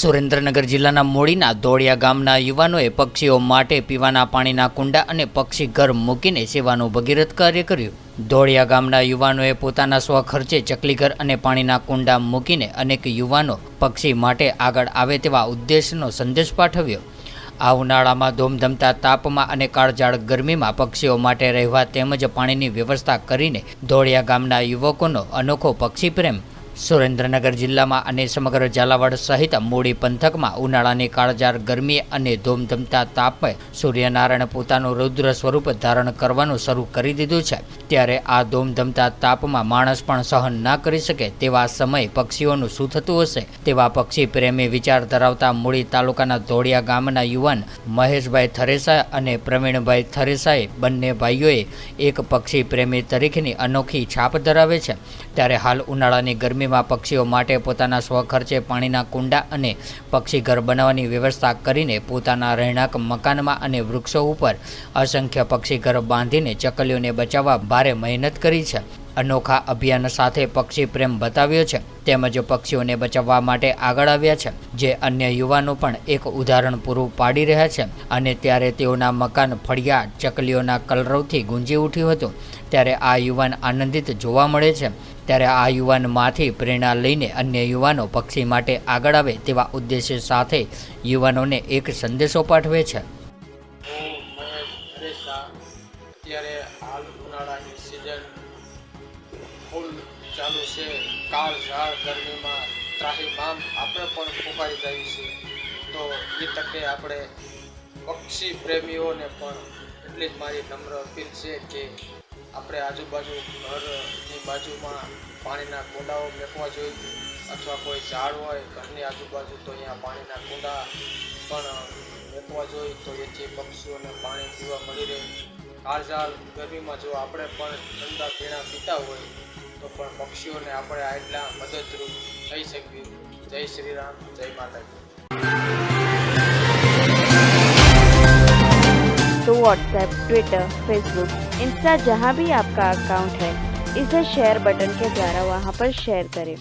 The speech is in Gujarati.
સુરેન્દ્રનગર જિલ્લાના મોડીના દોડિયા ગામના યુવાનોએ પક્ષીઓ માટે પીવાના પાણીના કુંડા અને પક્ષી ઘર મૂકીને સેવાનું ભગીરથ કાર્ય કર્યું। દોડિયા ગામના યુવાનોએ પોતાના સ્વખર્ચે ચકલીઘર અને પાણીના કુંડા મૂકીને અનેક યુવાનો પક્ષી માટે આગળ આવે તેવા ઉદ્દેશનો સંદેશ પાઠવ્યો। આ ઉનાળામાં ધોમધમતા તાપમાં અને કાળઝાળ ગરમીમાં પક્ષીઓ માટે રહેવા તેમજ પાણીની વ્યવસ્થા કરીને દોડિયા ગામના યુવકોનો અનોખો પક્ષી પ્રેમ। સુરેન્દ્રનગર જિલ્લામાં અને સમગ્ર ઝાલાવાડ સહિત મોડી પંથકમાં ઉનાળાની કાળઝાળ ગરમી અને ધોમધમતા તાપે સૂર્યનારાયણ પોતાનું રૌદ્ર સ્વરૂપ ધારણ કરવાનું શરૂ કરી દીધું છે। ત્યારે આ ધોમધમતા તાપમાં માણસ પણ સહન ના કરી શકે તેવા સમયે પક્ષીઓનું શું થતું હશે તેવા પક્ષી પ્રેમી વિચાર ધરાવતા મૂળી તાલુકાના ધોડિયા ગામના યુવાન મહેશભાઈ થરેસા અને પ્રવીણભાઈ થરેસાએ બંને ભાઈઓએ એક પક્ષી પ્રેમી તરીકેની અનોખી છાપ ધરાવે છે। ત્યારે હાલ ઉનાળાની ગરમીમાં પક્ષીઓ માટે પોતાના સ્વખર્ચે પાણીના કુંડા અને પક્ષી ઘર બનાવવાની વ્યવસ્થા કરીને પોતાના રહેણાંક મકાનમાં અને વૃક્ષો ઉપર અસંખ્ય પક્ષી ઘર બાંધીને ચકલીઓને બચાવવા ભારે મહેનત કરી છે। અનોખા અભિયાન સાથે પક્ષી પ્રેમ બતાવ્યો છે તેમજ પક્ષીઓને બચાવવા માટે આગળ આવ્યા છે, જે અન્ય યુવાનો પણ એક ઉદાહરણ પૂરું પાડી રહ્યા છે। અને ત્યારે તેઓના મકાન ફળિયા ચકલીઓના કલરવથી ગુંજી ઉઠ્યું હતું। ત્યારે આ યુવાન આનંદિત જોવા મળે છે। ત્યારે આ યુવાનમાંથી પ્રેરણા લઈને અન્ય યુવાનો પક્ષી માટે આગળ આવે તેવા ઉદ્દેશ્ય સાથે યુવાનોને એક સંદેશો પાઠવે છે। અત્યારે હાલ ઉનાળાની સિઝન ફૂલ ચાલુ છે। કાળઝાળ ગરમીમાં ત્રાહિમામ આપણે પણ ફૂંકાઈ જાય છે, તો એ તકે આપણે પક્ષી પ્રેમીઓને પણ એટલી જ મારી નમ્ર અપીલ છે કે આપણે આજુબાજુ ઘરની બાજુમાં પાણીના કુંડાઓ મૂકવા જોઈએ, અથવા કોઈ ઝાડ હોય ઘરની આજુબાજુ તો અહીંયા પાણીના કુંડા પણ મૂકવા જોઈએ, તો એથી પક્ષીઓને પાણી પીવા મળી રહે। કાળઝાળ ગરમીમાં જો આપણે પણ ઠંડા પીણા પીતા હોય તો પણ પક્ષીઓને આપણે આટલા મદદરૂપ થઈ શકીએ। જય શ્રી રામ, જય માતાજી। तो व्हाट्सएप, ट्विटर, फेसबुक, इंस्टा जहाँ भी आपका अकाउंट है, इसे शेयर बटन के द्वारा वहाँ पर शेयर करें।